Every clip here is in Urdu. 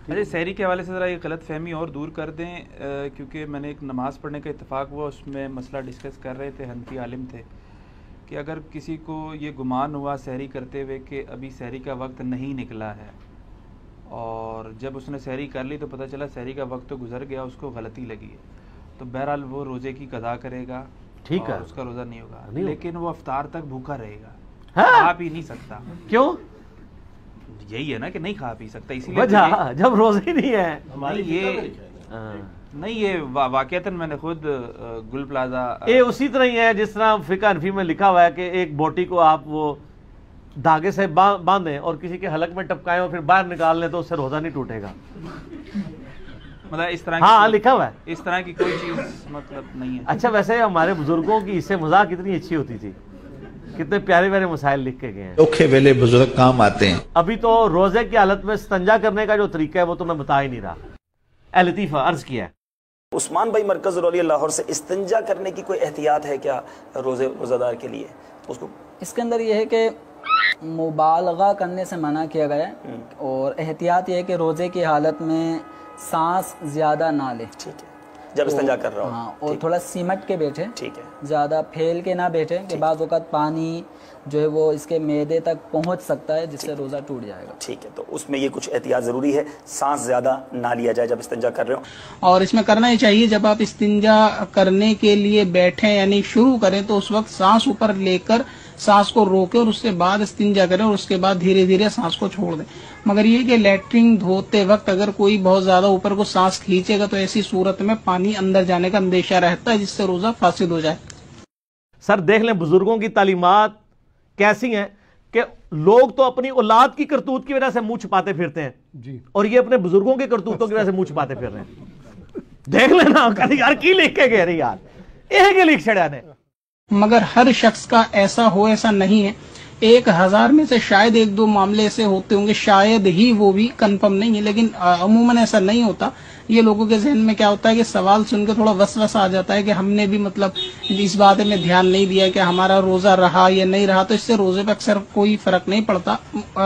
اچھا سحری کے حوالے سے ذرا یہ غلط فہمی اور دور کر دیں، کیونکہ میں نے ایک نماز پڑھنے کا اتفاق ہوا، اس میں مسئلہ ڈسکس کر رہے تھے، حنفی عالم تھے، کہ اگر کسی کو یہ گمان ہوا سحری کرتے ہوئے کہ ابھی سحری کا وقت نہیں نکلا ہے، اور جب اس نے سحری کر لی تو پتہ چلا سحری کا وقت تو گزر گیا، اس کو غلطی لگی ہے، تو بہرحال وہ روزے کی قضا کرے گا، ٹھیک ہے، اس کا روزہ نہیں ہوگا، لیکن وہ افطار تک بھوکا رہے گا، کھا پی نہیں سکتا۔ کیوں؟ یہی ہے نا کہ نہیں کھا پی سکتا، اسی لیے وجہ جب روزے ہی نہیں ہے۔ نہیں یہ واقعتاً میں نے خود گل پلازا اسی طرح ہی ہے جس طرح فقہ حنفی میں لکھا ہوا ہے کہ ایک بوٹی کو آپ وہ دھاگے سے باندھیں اور کسی کے حلق میں ٹپکائیں اور پھر باہر نکال لیں تو اس سے روزہ نہیں ٹوٹے گا، مطلب اس طرح ہاں لکھا ہوا ہے، اس طرح کی کوئی چیز مطلب نہیں ہے۔ اچھا ویسے ہمارے بزرگوں کی اس سے مذاق کتنی اچھی ہوتی تھی، کتنے پیارے پیارے مسائل لکھ کے گئے ہیں، اوکھے ویلے بزرگ کام آتے ہیں۔ ابھی تو روزے کی حالت میں استنجا کرنے کا جو طریقہ ہے وہ تو میں بتا ہی نہیں رہا۔ اے لطیفہ عرض کیا ہے عثمان بھائی مرکز رولی لاہور سے، استنجا کرنے کی کوئی احتیاط ہے کیا روزہ دار کے لیے؟ اس کے اندر یہ ہے کہ مبالغہ کرنے سے منع کیا گیا ہے، اور احتیاط یہ ہے کہ روزے کی حالت میں سانس زیادہ نہ لے، ٹھیک ہے، جب استنجا کر رہا ہو، ہاں، اور تھوڑا سمٹ کے بیٹھے، ٹھیک ہے، زیادہ پھیل کے نہ بیٹھے کہ بعض اوقات پانی جو ہے وہ اس کے معدے تک پہنچ سکتا ہے جس سے روزہ ٹوٹ جائے گا۔ ٹھیک ہے، تو اس میں یہ کچھ احتیاط ضروری ہے، سانس زیادہ نہ لیا جائے جب استنجا کر رہے ہو، اور اس میں کرنا ہی چاہیے جب آپ استنجا کرنے کے لیے بیٹھیں یعنی شروع کریں تو اس وقت سانس اوپر لے کر سانس کو روکے اور اس سے بعد استنجا کریں، اور اس کے بعد دھیرے دھیرے سانس کو چھوڑ دیں۔ مگر یہ کہ لیٹرنگ دھوتے وقت اگر کوئی بہت زیادہ اوپر کو سانس کھینچے گا تو ایسی صورت میں پانی اندر جانے کا اندیشہ رہتا ہے جس سے روزہ فاسد ہو جائے۔ سر دیکھ لیں بزرگوں کی تعلیمات کیسی ہیں کہ لوگ تو اپنی اولاد کی کرتوت کی وجہ سے منہ چھپاتے پھرتے ہیں جی، اور یہ اپنے بزرگوں کے کرتوتوں کی وجہ سے منہ چھپاتے پھر رہے ہیں۔ دیکھ لینا یار کی لکھ کے گئے رہے یار یہ کہ لکھ چھڑیا نے۔ مگر ہر شخص کا ایسا ہو ایسا نہیں ہے، 1000 میں سے شاید 1-2 معاملے ایسے ہوتے ہوں گے، شاید ہی، وہ بھی کنفرم نہیں ہے، لیکن عموماً ایسا نہیں ہوتا۔ یہ لوگوں کے ذہن میں کیا ہوتا ہے کہ سوال سن کے تھوڑا وسوسہ آ جاتا ہے کہ ہم نے بھی مطلب اس بات میں دھیان نہیں دیا کہ ہمارا روزہ رہا یا نہیں رہا، تو اس سے روزے پہ اکثر کوئی فرق نہیں پڑتا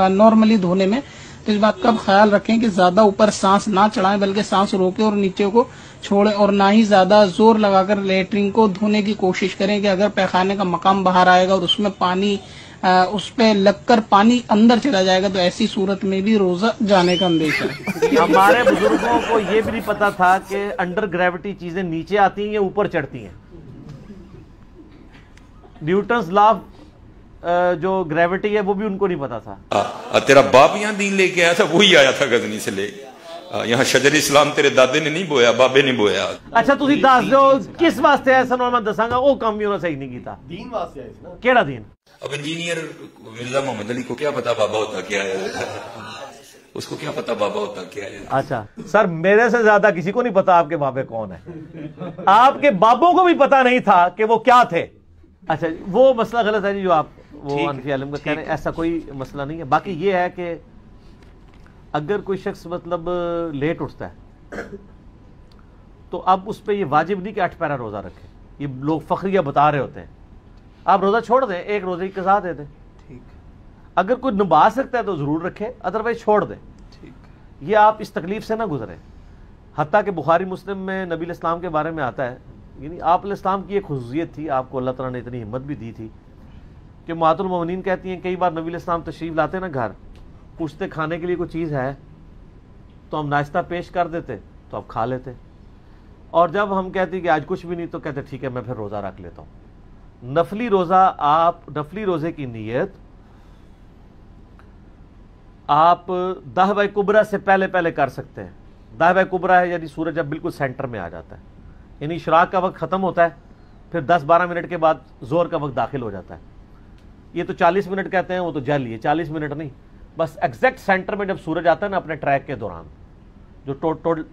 نارملی دھونے میں۔ تو اس بات کا خیال رکھیں کہ زیادہ اوپر سانس نہ چڑھائیں بلکہ سانس روکیں اور نیچے کو چھوڑیں، اور نہ ہی زیادہ زور لگا کر لیٹرنگ کو دھونے کی کوشش کریں کہ اگر پیخانے کا مقام باہر آئے گا اور اس میں پانی اس پہ لگ کر پانی اندر چلا جائے گا تو ایسی صورت میں بھی روزہ جانے کا اندیشہ ہے۔ ہمارے بزرگوں کو یہ بھی نہیں پتا تھا کہ انڈر گریوٹی چیزیں نیچے آتی ہیں یا اوپر چڑھتی ہیں۔ نیوٹنز لا جو گریوٹی ہے وہ بھی ان کو نہیں پتا تھا۔ تیرا باپ یہاں دین لے کے آیا تھا، وہی آیا تھا غزنی سے لے، یہاں شجر اسلام تیرے دادے نے نہیں بویا، بابے نے بویا۔ اچھا تسی دس دو کس واسطے ایسا میں دساں گا وہ کام بھی انہوں نے صحیح نہیں کیتا۔ دین واسطے آئے نا، کیڑا دین؟ اب انجینئر مرزا محمد علی کو کیا پتا بابا ہوتا کیا ہے، اس کو کیا پتا بابا ہوتا کیا ہے۔ اچھا سر میرے سے زیادہ کسی کو نہیں پتا آپ کے بابے کون ہیں، آپ کے بابوں کو بھی پتا نہیں تھا کہ وہ کیا تھے۔ اچھا وہ مسئلہ غلط ہے جی جو آپ وہ حنفی عالم کا کہہ رہے ہیں، ایسا کوئی مسئلہ نہیں ہے۔ باقی یہ ہے کہ اگر کوئی شخص مطلب لیٹ اٹھتا ہے تو اب اس پہ یہ واجب نہیں کہ 8 پیرا روزہ رکھے، یہ لوگ فخریہ بتا رہے ہوتے ہیں، آپ روزہ چھوڑ دیں، ایک روزے کی قضا دے دیں، اگر کوئی نبھا سکتا ہے تو ضرور رکھے، ادروائز چھوڑ دیں، یہ آپ اس تکلیف سے نہ گزریں۔ حتیٰ کہ بخاری مسلم میں نبی علیہ السلام کے بارے میں آتا ہے، یعنی آپ علیہ السلام کی ایک خصوصیت تھی، آپ کو اللہ تعالیٰ نے اتنی ہمت بھی دی تھی کہ امہات المومنین کہتی ہیں کئی بار نبی علیہ السلام تشریف لاتے نا گھر، پوچھتے کھانے کے لیے کوئی چیز ہے تو ہم ناشتہ پیش کر دیتے تو آپ کھا لیتے، اور جب ہم کہتے کہ آج کچھ بھی نہیں تو کہتے ٹھیک ہے میں پھر روزہ رکھ لیتا ہوں۔ نفلی روزہ آپ نفلی روزے کی نیت آپ دہوہ کبریٰ سے پہلے پہلے کر سکتے ہیں۔ دہوہ کبریٰ ہے یعنی سورج جب بالکل سینٹر میں آ جاتا ہے، یعنی اشراق کا وقت ختم ہوتا ہے، پھر 10-12 منٹ کے بعد زور کا وقت داخل ہو جاتا ہے۔ یہ تو 40 منٹ کہتے ہیں، وہ تو جل ہے 40 منٹ نہیں، بس ایگزیکٹ سینٹر میں جب سورج آتا ہے نا اپنے ٹریک کے دوران، جو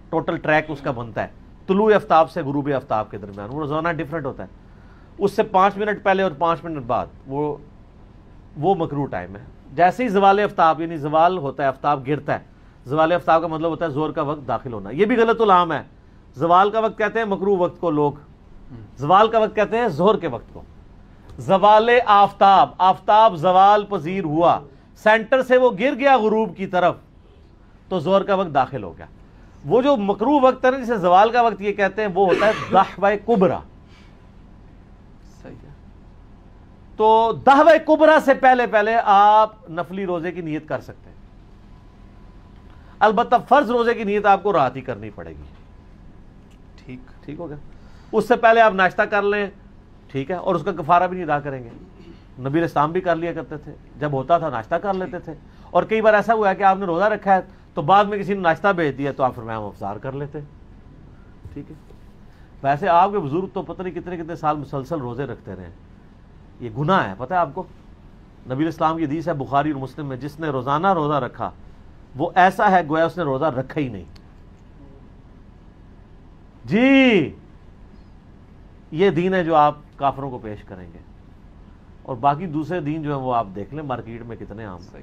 ٹوٹل ٹریک اس کا بنتا ہے طلوع آفتاب سے غروب آفتاب کے درمیان، وہ روزانہ ڈیفرنٹ ہوتا ہے، اس سے 5 منٹ پہلے اور 5 منٹ بعد وہ مکروہ ٹائم ہے۔ جیسے ہی زوال آفتاب یعنی زوال ہوتا ہے، آفتاب گرتا ہے، زوال آفتاب کا مطلب ہوتا ہے زور کا وقت داخل ہونا۔ یہ بھی غلط العام ہے، زوال کا وقت کہتے ہیں مکروہ وقت کو لوگ، زوال کا وقت کہتے ہیں ظہر کے وقت کو۔ زوال آفتاب زوال پذیر ہوا، سینٹر سے وہ گر گیا غروب کی طرف، تو ظہر کا وقت داخل ہو گیا. وہ جو مکروہ وقت ہے نا جسے زوال کا وقت یہ کہتے ہیں وہ ہوتا ہے دحوہ کبرا. صحیح ہے. تو دحوہ کبرا سے پہلے پہلے آپ نفلی روزے کی نیت کر سکتے ہیں. البتہ فرض روزے کی نیت آپ کو رات ہی کرنی پڑے گی. ٹھیک ہو گیا. اس سے پہلے آپ ناشتہ کر لیں, ٹھیک ہے, اور اس کا کفارہ بھی نہیں ادا کریں گے. نبی اسلام بھی کر لیا کرتے تھے, جب ہوتا تھا ناشتہ کر لیتے تھے. اور کئی بار ایسا ہوا ہے کہ آپ نے روزہ رکھا ہے تو بعد میں کسی نے ناشتہ بھیج دیا تو آپ فرمایا ہم افطار کر لیتے. ٹھیک ہے. ویسے آپ کے بزرگ تو پتہ نہیں کتنے کتنے سال مسلسل روزے رکھتے رہے. یہ گناہ ہے, پتہ ہے آپ کو. نبی اسلام کی حدیث ہے بخاری اور مسلم میں, جس نے روزانہ روزہ رکھا وہ ایسا ہے گویا اس نے روزہ رکھا ہی نہیں. جی یہ دین ہے جو آپ کافروں کو پیش کریں گے, اور باقی دوسرے دین جو ہیں وہ آپ دیکھ لیں مارکیٹ میں کتنے عام ہیں.